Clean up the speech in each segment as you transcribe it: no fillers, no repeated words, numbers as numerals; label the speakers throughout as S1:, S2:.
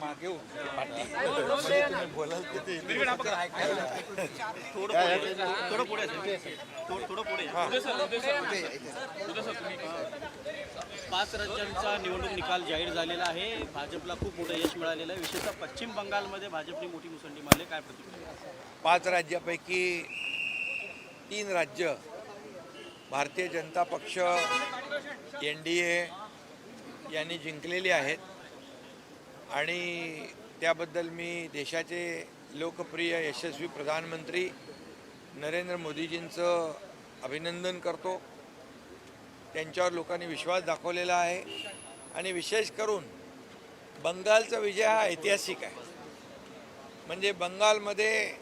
S1: मागे बोलाल किती
S2: पाच राज्यांचा निवडणूक निकाल जाहीर झालेला आहे. भाजपला खूप मोठं यश मिळालेलं आहे. विशेषतः पश्चिम बंगालमध्ये भाजपने मोठी मुसंडी मारली. काय प्रतिक्रिया?
S1: 5 राज्यापैकी 3 राज्य भारतीय जनता पक्ष NDA यांनी जिंकलेली आहेत आणि त्याबद्दल मी देशाचे लोकप्रिय यशस्वी प्रधानमंत्री नरेंद्र मोदीजींचं अभिनंदन करतो. त्यांच्यावर लोकांनी विश्वास दाखवलेला आहे आणि विशेष करून बंगालचा विजय हा ऐतिहासिक आहे. म्हणजे बंगालमध्ये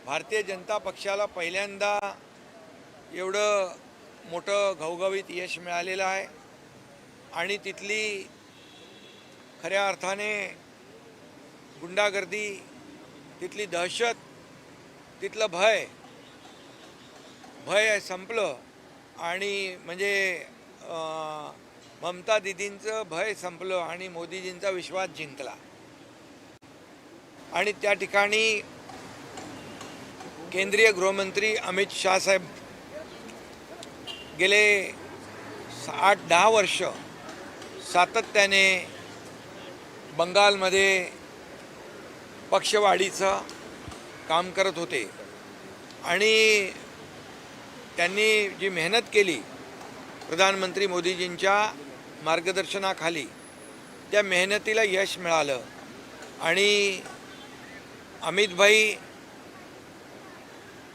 S1: भारतीय जनता पक्षाला पहिल्यांदा एवढं मोठं घवघवीत यश मिळालेलं आहे आणि तिथली खऱ्या अर्थाने गुंडागर्दी, तिथली दहशत, तिथलं भय संपलं आणि म्हणजे ममता दीदींचं भय संपलं आणि मोदीजींचा विश्वास जिंकला. आणि त्या ठिकाणी केंद्रीय गृहमंत्री अमित शाह साहेब गेले 8-10 वर्ष सातत्याने बंगालमध्ये पक्षवाढीचं काम करत होते आणि त्यांनी जी मेहनत केली प्रधानमंत्री मोदीजींच्या मार्गदर्शनाखाली, त्या मेहनतीला यश मिळालं आणि अमितभाई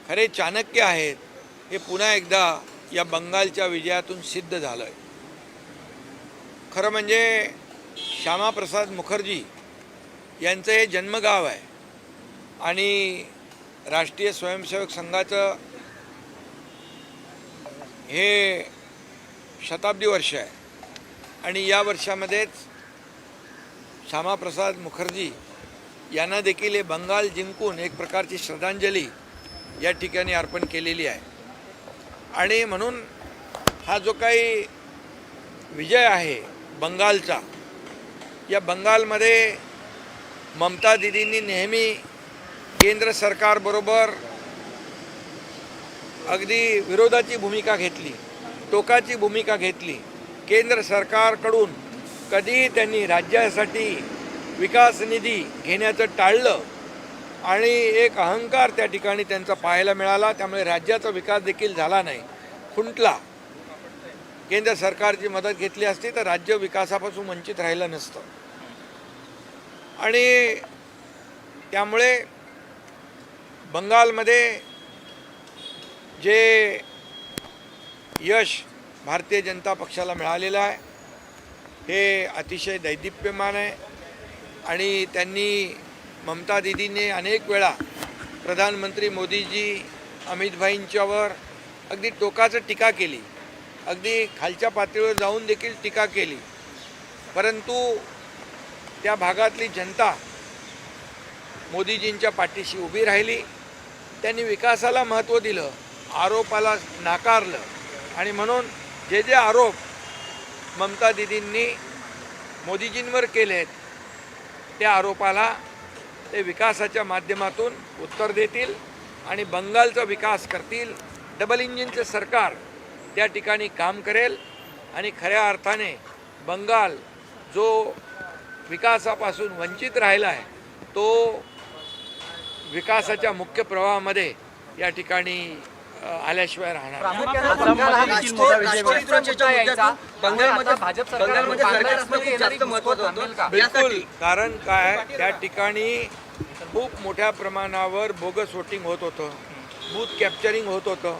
S1: खरे चाणक्य आहेत हे पुन्हा एकदा या बंगालच्या विजयातून सिद्ध झालं आहे. खरं म्हणजे श्यामाप्रसाद मुखर्जी यांचं हे जन्मगाव आहे आणि राष्ट्रीय स्वयंसेवक संघाचं हे शताब्दी वर्ष आहे आणि या वर्षामध्येच श्यामाप्रसाद मुखर्जी यांना देखील हे बंगाल जिंकून एक प्रकारची श्रद्धांजली या ठिकाणी अर्पण केलेली आहे. आणि म्हणून हा जो काही विजय आहे बंगालचा, या बंगालमध्ये ममता दीदींनी नेहमी केंद्र सरकारबरोबर अगदी विरोधाची भूमिका घेतली, टोकाची भूमिका घेतली. केंद्र सरकारकडून कधीही त्यांनी राज्यासाठी विकास निधी घेण्याचं टाळलं आणि एक अहंकार त्या ठिकाणी त्यांचा पाहायला मिळाला. त्यामुळे राज्याचा विकास देखील झाला नाही, खुंटला. केंद्र सरकारची मदत घेतली असती तर राज्य विकासापासून वंचित राहिलं नसतं. आणि त्यामुळे बंगालमध्ये जे यश भारतीय जनता पक्षाला मिळालेलं आहे हे अतिशय दैदिप्यमान आहे. आणि त्यांनी ममता दीदीने अनेक वेळा प्रधानमंत्री मोदीजी अमितभाईंच्यावर अगदी टोकाचं टीका केली, अगदी खालच्या पातळीवर जाऊन देखील टीका केली. परंतु त्या भागातली जनता मोदीजींच्या पाठीशी उभी राहिली. त्यांनी विकासाला महत्त्व दिलं, आरोपाला नाकारलं. आणि म्हणून जे जे आरोप ममता दीदींनी मोदीजींवर केलेत त्या आरोपाला ते विकासाच्या माध्यमातून उत्तर देतील आणि बंगालचा विकास करतील. डबल इंजिनचं सरकार त्या ठिकाणी काम करेल आणि खऱ्या अर्थाने बंगाल जो विकासापासून वंचित राहिला आहे तो विकासाच्या मुख्य प्रवाहामध्ये या ठिकाणी आल्याशिवाय राहणार. बिलकुल. कारण काय, त्या ठिकाणी खूप मोठ्या प्रमाणावर बोगस वोटिंग होत होतं, बूथ कॅप्चरिंग होत होतं.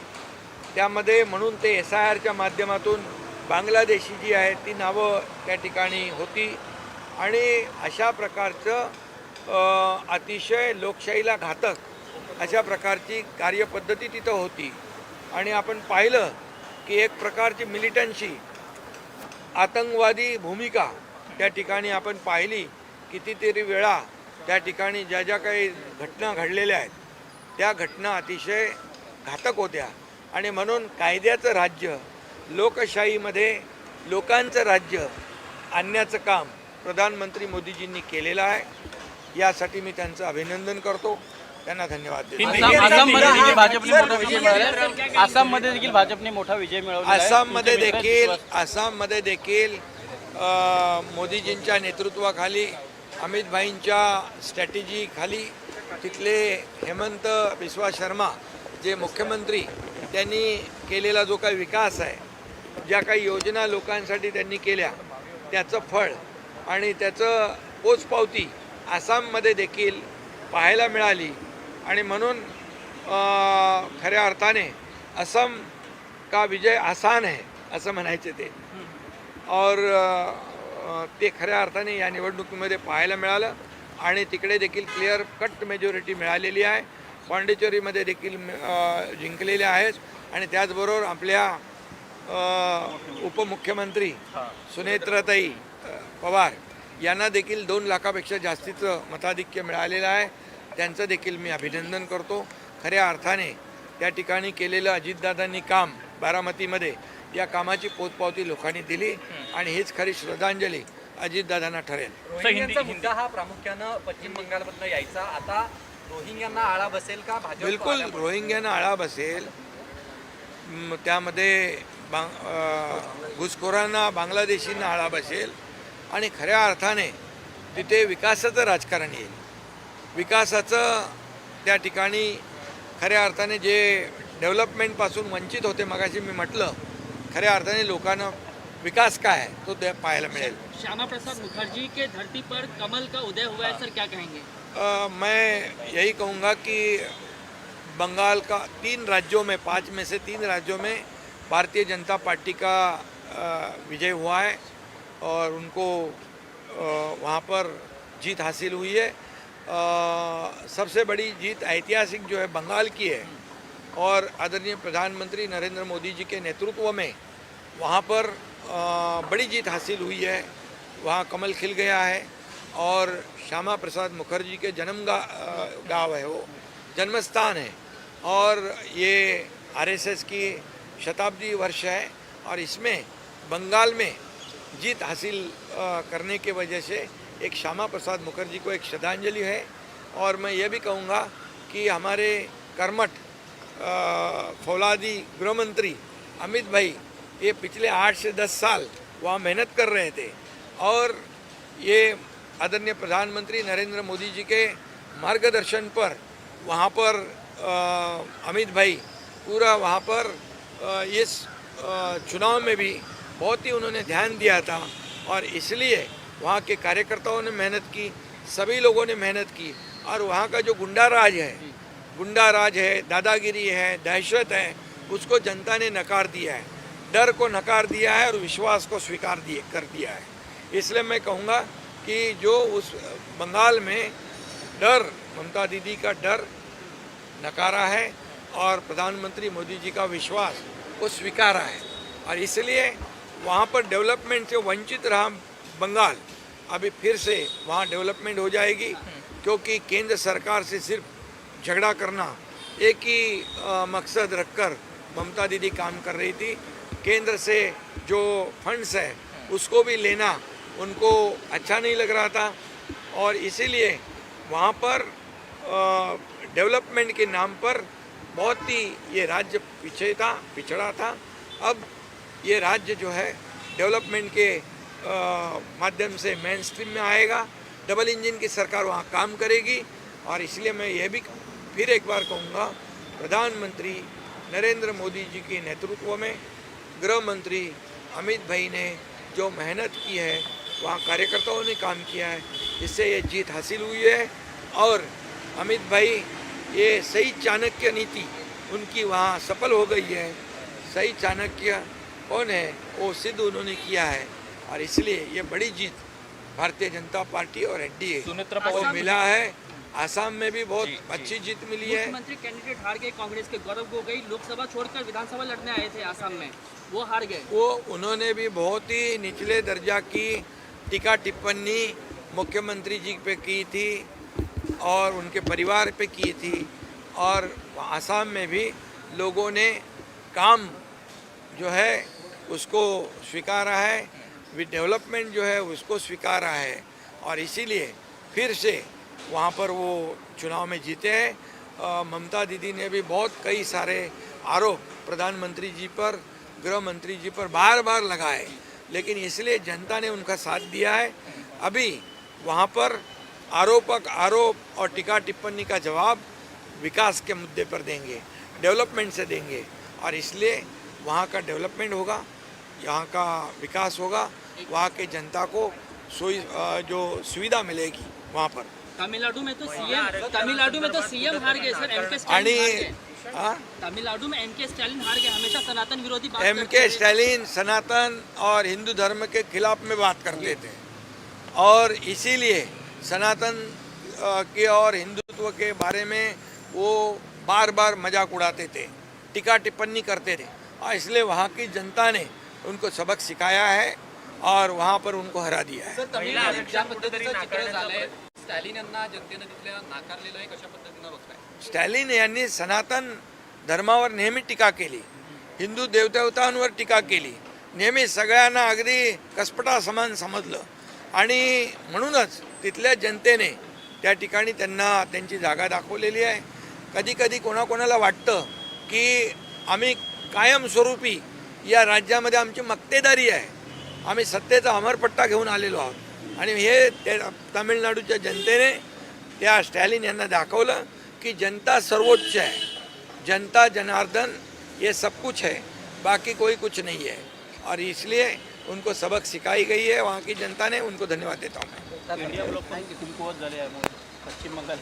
S1: त्यामध्ये म्हणून ते SIRच्या माध्यमातून बांगलादेशी जी आहेत ती नावं त्या ठिकाणी होती आणि अशा प्रकारचं अतिशय लोकशाहीला घातक अशा प्रकारची कार्यपद्धती तिथं होती. आणि आपण पाहिलं की एक प्रकारची मिलिटन्सी, आतंकवादी भूमिका त्या ठिकाणी आपण पाहिली. कितीतरी वेळा त्या ठिकाणी ज्या ज्या काही घटना घडलेल्या आहेत त्या घटना अतिशय घातक होत्या. आणि म्हणून कायद्याचं राज्य, लोकशाहीमध्ये लोकांचं राज्य आणण्याचं काम प्रधानमंत्री मोदीजींनी केलेला आहे. यासाठी मी त्यांचं अभिनंदन करतो, त्यांना धन्यवाद देतो.
S2: आसाममध्ये देखील भाजपने मोठा विजय मिळवला. आसाममध्ये देखील भाजपने मोठा विजय मिळवला.
S1: आसाममध्ये देखील मोदीजींच्या नेतृत्वाखाली, अमित भाईंच्या स्ट्रॅटेजी खाली तिथले हेमंत बिस्वा शर्मा जे मुख्यमंत्री, त्यांनी केलेला जो काही विकास आहे, ज्या काही योजना लोकांसाठी त्यांनी केल्या, त्याचं फळ आणि त्याचं पोचपावती आसाममध्ये देखील पाहायला मिळाली. आणि म्हणून खऱ्या अर्थाने असम का विजय आसान है असं म्हणायचे ते. और ते खऱ्या अर्थाने या निवडणुकीमध्ये पाहायला मिळालं आणि तिकडे देखील क्लिअर कट मेजॉरिटी मिळालेली आहे. पाँडिचेरीमध्ये देखील जिंकलेले आहेत. आणि त्याचबरोबर आपल्या उपमुख्यमंत्री सुनेत्राताई पवार यांना देखील 2 लाखापेक्षा जास्तीचं मताधिक्य मिळालेलं आहे. त्यांचं देखील मी अभिनंदन करतो. खऱ्या अर्थाने त्या ठिकाणी केलेलं अजितदादांनी काम बारामतीमध्ये, या कामाची पोचपावती लोकांनी दिली आणि हीच खरी श्रद्धांजली अजितदादांना ठरेल.
S3: रोहिंग्यांचा मुद्दा हा प्रामुख्यानं पश्चिम बंगालमधनं यायचा. आता रोहिंग्यांना आळा बसेल का भाजप?
S1: बिलकुल रोहिंग्यांना आळा बसेल. त्यामध्ये घुसखोरांना, बांगलादेशींना आळा बसेल आणि खऱ्या अर्थाने तिथे विकासाचं राजकारण येईल. विकासाचं त्या ठिकाणी खऱ्या अर्थाने जे डेव्हलपमेंटपासून वंचित होते, मगाशी मी म्हटलं, खऱ्या अर्थाने लोकांना विकास काय आहे तो ते पाहायला मिळेल.
S4: श्यामा प्रसाद मुखर्जी के धरती पर कमल का उदय हुआ है सर, क्या कहेंगे?
S1: मैं यही कहूँगा कि बंगाल का 3 राज्यों में, 5 में से 3 राज्यों में भारतीय जनता पार्टी का विजय हुआ है और उनको वहाँ पर जीत हासिल हुई है. सबसे बड़ी जीत ऐतिहासिक जो है बंगाल की है और आदरणीय प्रधानमंत्री नरेंद्र मोदी जी के नेतृत्व में वहाँ पर बड़ी जीत हासिल हुई है. वहाँ कमल खिल गया है और श्यामा प्रसाद मुखर्जी के गांव है, वो जन्मस्थान है और ये आरएसएस की शताब्दी वर्ष है और इसमें बंगाल में जीत हासिल करने के वजह से एक श्यामा प्रसाद मुखर्जी को एक श्रद्धांजलि है. और मैं ये भी कहूँगा कि हमारे कर्मठ फौलादी गृहमंत्री अमित भाई ये पिछले 8 से 10 साल वहाँ मेहनत कर रहे थे और ये आदरणीय प्रधानमंत्री नरेंद्र मोदी जी के मार्गदर्शन पर वहाँ पर अमित भाई पूरा वहाँ पर इस चुनाव में भी बहुत ही उन्होंने ध्यान दिया था और इसलिए वहाँ के कार्यकर्ताओं ने मेहनत की, सभी लोगों ने मेहनत की. और वहाँ का जो गुंडा राज है, दादागिरी है, दहशत है, उसको जनता ने नकार दिया है. डर को नकार दिया है और विश्वास को स्वीकार कर दिया है. इसलिए मैं कहूँगा कि जो उस बंगाल में डर, ममता दीदी का डर नकारा है और प्रधानमंत्री मोदी जी का विश्वास को स्वीकारा है और इसलिए वहाँ पर डेवलपमेंट से वंचित रहा बंगाल, अभी फिर से वहाँ डेवलपमेंट हो जाएगी. क्योंकि केंद्र सरकार से सिर्फ झगड़ा करना एक ही मकसद रखकर ममता दीदी काम कर रही थी. केंद्र से जो फंड्स है उसको भी लेना उनको अच्छा नहीं लग रहा था और इसीलिए वहाँ पर डेवलपमेंट के नाम पर बहुत ही ये राज्य पिछड़ा था. अब ये राज्य जो है डेवलपमेंट के माध्यम से मेन स्ट्रीम में आएगा. डबल इंजन की सरकार वहाँ काम करेगी और इसलिए मैं ये भी फिर एक बार कहूँगा, प्रधानमंत्री नरेंद्र मोदी जी के नेतृत्व में गृह मंत्री अमित भाई ने जो मेहनत की है, वहाँ कार्यकर्ताओं ने काम किया है, इससे ये जीत हासिल हुई है. और अमित भाई ये सही चाणक्य नीति उनकी वहाँ सफल हो गई है. सही चाणक्य कौन है, वो सिद्ध उन्होंने किया है और इसलिए ये बड़ी जीत भारतीय जनता पार्टी और एनडीए को मिला है. आसाम में भी बहुत अच्छी जीत मिली है.
S4: मुख्यमंत्री कैंडिडेट हार गए कांग्रेस के. गौरव गोगोई लोकसभा छोड़कर विधानसभा लड़ने आए थे आसाम में, वो हार गए.
S1: वो उन्होंने भी बहुत ही निचले दर्जा की टीका टिप्पणी मुख्यमंत्री जी पे की थी और उनके परिवार पे की थी और आसाम में भी लोगों ने काम जो है उसको स्वीकारा है डेवलपमेंट जो है उसको स्वीकारा है और इसीलिए फिर से वहाँ पर वो चुनाव में जीते हैं। ममता दीदी ने भी बहुत कई सारे आरोप प्रधानमंत्री जी पर, गृह मंत्री जी पर बार बार लगाए, लेकिन इसलिए जनता ने उनका साथ दिया है। अभी वहाँ पर आरोप और टीका टिप्पणी का जवाब विकास के मुद्दे पर देंगे, डेवलपमेंट से देंगे, और इसलिए वहाँ का डेवलपमेंट होगा, यहाँ का विकास होगा, वहाँ के जनता को जो सुविधा मिलेगी वहाँ पर।
S4: तमिलनाडु में तो सीएम हार गए सर, एमके
S1: आणि
S4: स्टॅलिन हार गए।
S1: हाँ,
S4: तमिलनाडु में एमके स्टैलिन हार गए, हमेशा सनातन विरोधी बात करते
S1: एमके
S4: थे।
S1: स्टैलिन सनातन और हिंदू धर्म के खिलाफ में बात करते थे और इसीलिए सनातन के और हिंदुत्व के बारे में वो बार बार मजाक उड़ाते थे, टीका टिप्पणी करते थे, और इसलिए वहाँ की जनता ने उनको सबक सिखाया है और वहाँ पर उनको हरा दिया है।
S3: ज्या पद्धतीचं चित्र झालंय, स्टॅलिन यांना जनतेनं तिथल्या नाकारलेलं आहे, कशा पद्धतीनं बघताय?
S1: स्टॅलिन यांनी सनातन धर्मावर नेहमी टीका केली, हिंदू देवदेवतांवर टीका केली, नेहमी सगळ्यांना अगदी कसपटा समान समजलं, आणि म्हणूनच तिथल्या जनतेने त्या ठिकाणी त्यांना त्यांची जागा दाखवलेली आहे। कधी कधी कोणाकोणाला वाटतं की आम्ही कायमस्वरूपी या राज्यामध्ये आमची मक्तेदारी आहे, आम्ही सत्तेचा अमरपट्टा घेऊन आलेलो आहोत, आणि हे तामिळनाडूच्या जनतेने त्या स्टॅलिन यांना दाखवलं कि जनता सर्वोच्च है, जनता जनार्दन ये सब कुछ है, बाकी कोई कुछ नहीं है, और इसलिए उनको सबक सिखाई गई है वहाँ की जनता ने। उनको धन्यवाद देता हूँ मैं।
S2: इंडिया ब्लॉक पण कमकुवत झाले आहे पश्चिम बंगाल